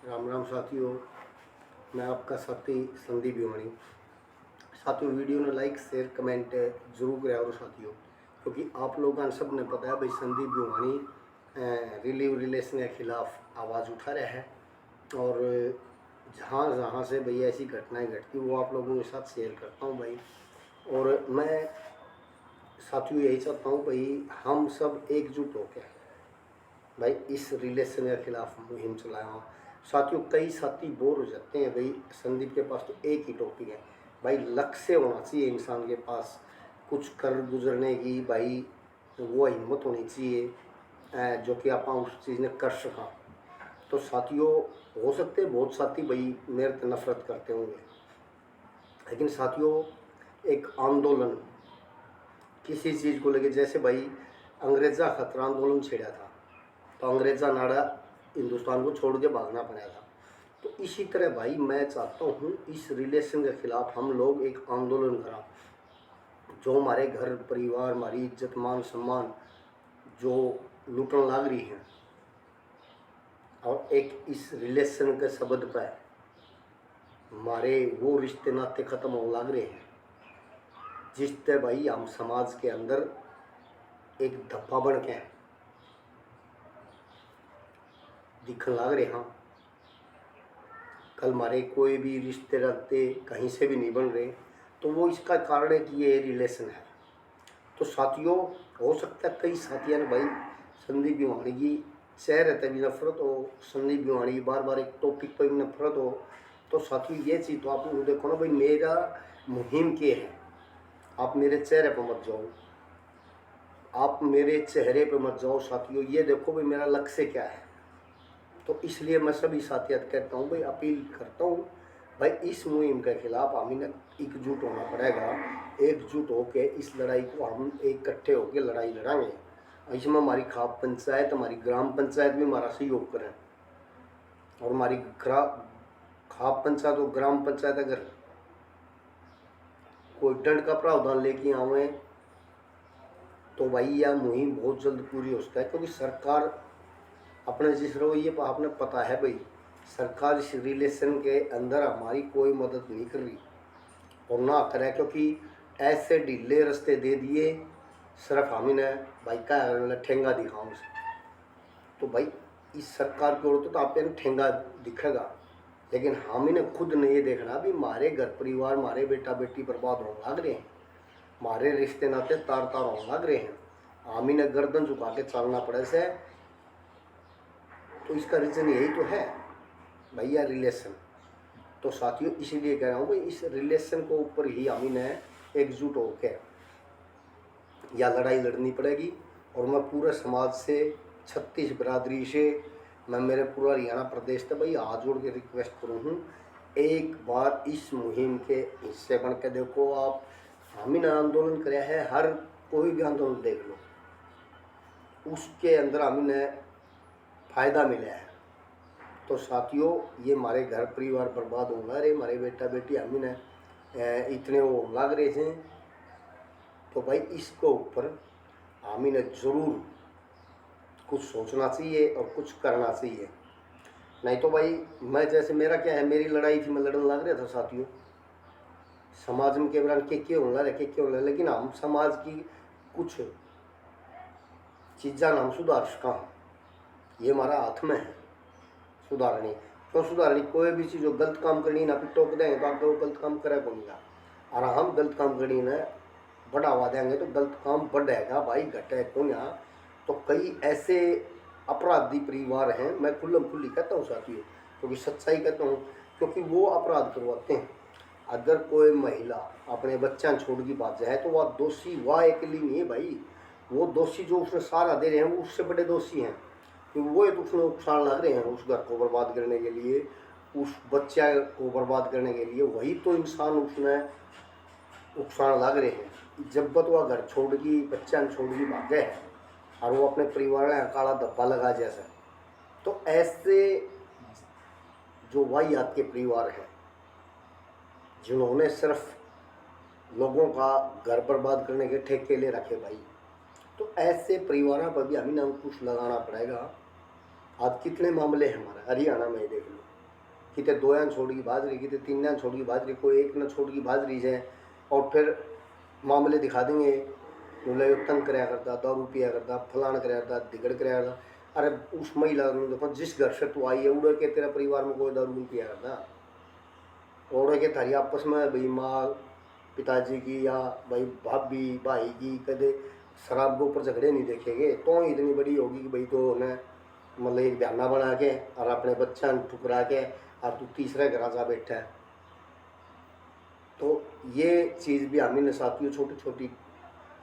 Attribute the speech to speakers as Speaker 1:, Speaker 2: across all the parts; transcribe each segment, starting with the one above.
Speaker 1: राम राम साथियों, मैं आपका साथी संदीप भिवानी। साथियों, वीडियो ने लाइक शेयर कमेंट जरूर करें और साथियों, क्योंकि आप लोगों ने सब ने पता है भाई संदीप भिवानी रिलीव रिलेशन के खिलाफ आवाज़ उठा रहा है। और जहाँ जहाँ से भाई ऐसी घटनाएं घटती वो आप लोगों के साथ शेयर करता हूँ भाई। और मैं साथियों यही चाहता हूँ भाई हम सब एकजुट होकर भाई इस रिलेशन के खिलाफ मुहिम चलाया। साथियों, कई साथी बोर हो जाते हैं भाई। संदीप के पास तो एक ही टॉपिक है भाई, लक्ष्य होना चाहिए इंसान के पास, कुछ कर गुजरने की भाई वो हिम्मत होनी चाहिए जो कि आप उस चीज़ ने कर सका। तो साथियों, हो सकते बहुत साथी भाई मेरे से नफरत करते होंगे, लेकिन साथियों एक आंदोलन किसी चीज़ को लेके, जैसे भाई अंग्रेज़ा खतरा आंदोलन छेड़ा था तो अंग्रेज़ा नाड़ा हिंदुस्तान को छोड़ के भागना पड़ा था। तो इसी तरह भाई मैं चाहता हूँ इस रिलेशन के खिलाफ हम लोग एक आंदोलन करा, जो हमारे घर परिवार हमारी इज्जत मान सम्मान जो लूटने लग रही है, और एक इस रिलेशन के शब्द पर हमारे वो रिश्ते नाते ख़त्म होने लग रहे हैं जिससे भाई हम समाज के अंदर एक धब्बा बन के दिखने लग रहे हैं। कल हमारे कोई भी रिश्ते नाते कहीं से भी नहीं बन रहे, तो वो इसका कारण है कि ये रिलेशन है। तो साथियों, हो सकता है कई साथियों ने भाई संदीप भिवानी की चेहरे तक भी नफरत हो, संदीप भिवानी की बार बार एक टॉपिक पर भी नफरत हो। तो साथियों ये चीज़ तो आप लोग देखो ना भाई, मेरा मुहिम क्या है। आप मेरे चेहरे पर मत जाओ, आप मेरे चेहरे पर मत जाओ साथियों, ये देखो भाई मेरा लक्ष्य क्या है। तो इसलिए मैं सभी साथियों कहता हूँ भाई, अपील करता हूँ भाई इस मुहिम के खिलाफ हमें एकजुट होना पड़ेगा। एकजुट होकर इस लड़ाई को हम इकट्ठे होकर लड़ाई लड़ाएंगे। इसमें हमारी खाप पंचायत, हमारी ग्राम पंचायत भी हमारा सहयोग करें, और हमारी खाप पंचायत और ग्राम पंचायत अगर कोई दंड का प्रावधान लेके आवे तो भाई यह मुहिम बहुत जल्द पूरी हो सकता है। क्योंकि सरकार अपने जिस रवैये पर आपने पता है भाई, सरकार इस रिलेशन के अंदर हमारी कोई मदद नहीं कर रही और ना करे, क्योंकि ऐसे ढीले रास्ते दे दिए सिर्फ हम ही ने भाई का ठेंगा दिखाऊं। तो भाई इस सरकार की ओर तो आप ठेंगा दिखेगा, लेकिन हम ही ने खुद ने ये देखना भी हमारे घर परिवार हमारे बेटा बेटी बर्बाद होने लग रहे हैं, हमारे रिश्ते नाते तार तार होने लग रहे हैं, हम ही ने गर्दन झुका के चलना पड़े से। तो इसका रीज़न यही तो है भैया, रिलेशन। तो साथियों इसीलिए कह रहा हूँ भाई इस रिलेशन को ऊपर ही हम ही ने एकजुट होकर या लड़ाई लड़नी पड़ेगी। और मैं पूरे समाज से 36 बिरादरी से मैं मेरे पूरा हरियाणा प्रदेश से भाई हाथ जोड़ के रिक्वेस्ट करूँ हूँ, एक बार इस मुहिम के हिस्से बन के देखो। आप हम ही ने आंदोलन कराया है, हर कोई भी आंदोलन देख लो उसके अंदर हम ही ने फायदा मिला है। तो साथियों ये हमारे घर परिवार बर्बाद हो रहे, हमारे बेटा बेटी हम ही ने इतने वो लग रहे थे। तो भाई इसको ऊपर हम ही ने जरूर कुछ सोचना चाहिए और कुछ करना चाहिए। नहीं तो भाई मैं जैसे मेरा क्या है, मेरी लड़ाई थी, मैं लड़ने लग रहा था साथियों, समाज में केवल के होने लगे, लेकिन हम समाज की कुछ चीज़ा हम सुधार सका, ये हमारा हाथ में है सुधारनी। क्यों सुधारनी? कोई भी चीज़ जो गलत काम करनी ना फिर टोक देंगे तो आपको वो गलत काम करे को नहीं, और हम गलत काम करनी ना बढ़ावा देंगे तो गलत काम बढ़ेगा भाई, घटे को यहाँ। तो कई ऐसे अपराधी परिवार हैं, मैं खुल्लम खुल्ली कहता हूँ साथियों, क्योंकि सच्चाई कहता हूँ, क्योंकि वो अपराध करवाते हैं। अगर कोई महिला अपने बच्चा छोड़ की बात जाए तो वह दोषी वह अकेली नहीं है भाई, वो दोषी जो उसने सहारा दे रहे हैं वो उससे बड़े दोषी हैं, क्योंकि वो एक उसमें उकसाण लग रहे हैं उस घर को बर्बाद करने के लिए, उस बच्चा को बर्बाद करने के लिए। वही तो इंसान उसमें उकसाण लग रहे हैं। जब बत वह घर छोड़ की बच्चा छोड़ की भागे है और वो अपने परिवार में काला धब्बा लगा जैसा। तो ऐसे जो वाहियात के परिवार हैं जिन्होंने सिर्फ लोगों का घर बर्बाद करने के ठेके ले रखे भाई, तो ऐसे परिवारों पर भी हमें अंकुश लगाना पड़ेगा। आज कितने मामले हैं हमारे हरियाणा में देख लो, कितने 2 यान छोड़ की भाज रही, कितने 3 यान छोड़ की भाज रही, कोई 1 न छोड़ की भाज रही है। और फिर मामले दिखा देंगे, बोले तंग कराया करता, दारू पिया करता, फलान कराया करता, दिगड़ कराया करता। अरे उस महिला ने देखो, जिस घर से तू आई है उड़े के तेरा परिवार में कोई दारू नहीं पिया करता। उड़े के थारी आपस में भाई माँ पिताजी की या भाई भाभी भाई की कदे शराब के ऊपर झगड़े नहीं देखेंगे, तो इतनी बड़ी होगी कि भाई तो उन्हें मतलब एक बहाना बना के और अपने बच्चा ठुकरा के और तू तीसरे घर जा बैठा है। तो ये चीज़ भी हमें साथियों छोटी छोटी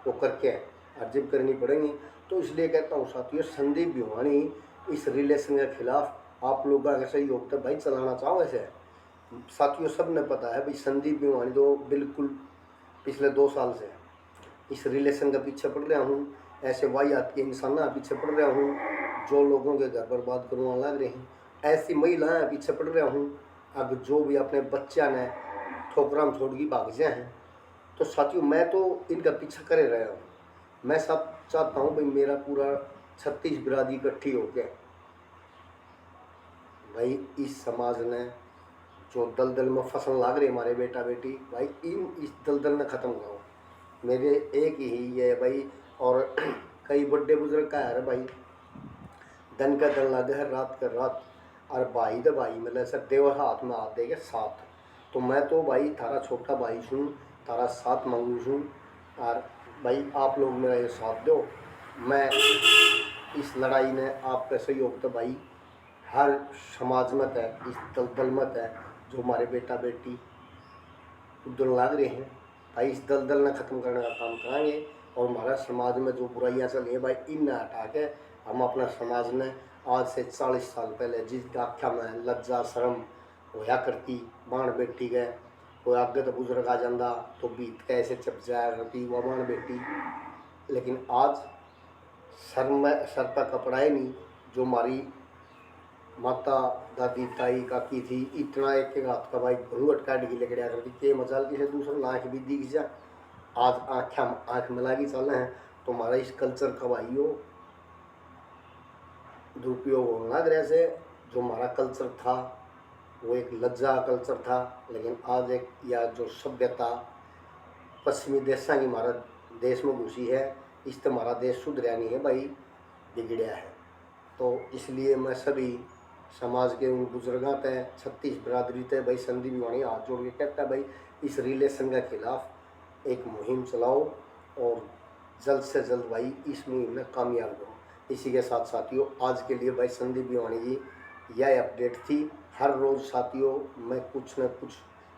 Speaker 1: वो करके अर्जित करनी पड़ेगी। तो इसलिए कहता हूँ साथियों, संदीप भिवानी इस रिलेशन के खिलाफ आप लोगों का सहयोग तो भाई चलाना चाहो ऐसे। साथियों सब ने पता है भाई संदीप भिवानी तो बिल्कुल पिछले 2 साल से इस रिलेशन का पीछे पड़ रहा हूँ, ऐसे वाहियात के इंसान पीछे पड़ रहा हूँ जो लोगों के घर बर्बाद करने लग रहे हैं, ऐसी महिलाएं पीछे पड़ रहा हूँ अब जो भी अपने बच्चा ने ठोकराम छोड़ की भाग जाए हैं। तो साथियों मैं तो इनका पीछा करे रहा हूँ। मैं सब चाहता हूँ भाई मेरा पूरा 36 बिरादरी इकट्ठी होके भाई इस समाज ने जो दलदल में फसल लाग रही हमारे बेटा बेटी, भाई इस दलदल ने ख़त्म करो। मेरे एक ही ये भाई, और कई बड़े बुजुर्ग का है भाई, दिन का दिन लादे है रात का रात, और भाई तो भाई मतलब सर देव हाथ में हाथ देगा साथ। तो मैं तो भाई थारा छोटा भाई हूँ, थारा साथ मांगू हूँ, और भाई आप लोग मेरा ये साथ दो। मैं इस लड़ाई में आपका सहयोग तो भाई हर समाज में है, इस दलदल में है जो हमारे बेटा बेटी उधर लाग रहे हैं, भाई इस दलदल ने ख़त्म करने का काम कराएंगे। और हमारा समाज में जो बुराइयां चल रही हैं भाई इन्हें हटा के हम अपना समाज में आज से 40 साल पहले जिस आख्या में लज्जा शर्म होया करती, बाण बेटी गए कोई आगे तो बुजुर्ग आ जाता तो बीत कैसे चप जाया करती वह बाण बेटी, लेकिन आज सर पर कपड़ा ही नहीं। जो हमारी माता दादी ताई काकी थी इतना एक हाथ का भाई घूंघट काट के लेकर करती के मचाल की से दूसरा लाख भी दिख जा, आज आँख मिला के चल हैं। तो हमारा इस कल्चर का भाई हो दुरुपयोग होना तरह से। जो हमारा कल्चर था वो एक लज्जा कल्चर था, लेकिन आज एक या जो सभ्यता पश्चिमी देशों की हमारा देश में घुसी है, इससे हमारा देश सुधरा नहीं है भाई, बिगड़िया है। तो इसलिए मैं सभी समाज के उन बुजुर्गों तय 36 बिरादरी तय भाई संदीप भिवानी हाथ जोड़ के कहता है भाई इस रिलेशन के खिलाफ एक मुहिम चलाओ और जल्द से जल्द भाई इस मुहिम में कामयाब करो। इसी के साथ साथियों आज के लिए भाई संदीप भिवानी जी यह अपडेट थी। हर रोज़ साथियों मैं कुछ न कुछ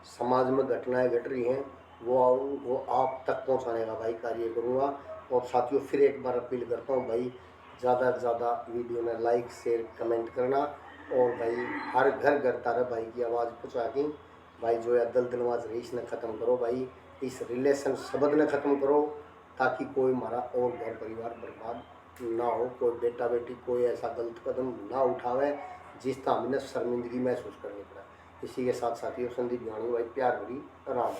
Speaker 1: समाज में घटनाएं घट रही हैं वो आप तक पहुंचाने का भाई कार्य करूंगा। और साथियों फिर एक बार अपील करता हूं भाई ज़्यादा से ज़्यादा वीडियो में लाइक शेयर कमेंट करना, और भाई हर घर घर तारा भाई की आवाज़ पहुँचा के भाई जो है दलदलवाज रईस ने ख़त्म करो, भाई इस रिलेशन शब्द ने ख़त्म करो ताकि कोई हमारा और घर परिवार बर्बाद ना हो, कोई बेटा बेटी कोई ऐसा गलत कदम ना उठावे जिसका हमने शर्मिंदगी महसूस करनी पड़ा। इसी के साथ साथियों संदीप भिवानी भाई प्यार भरी राम।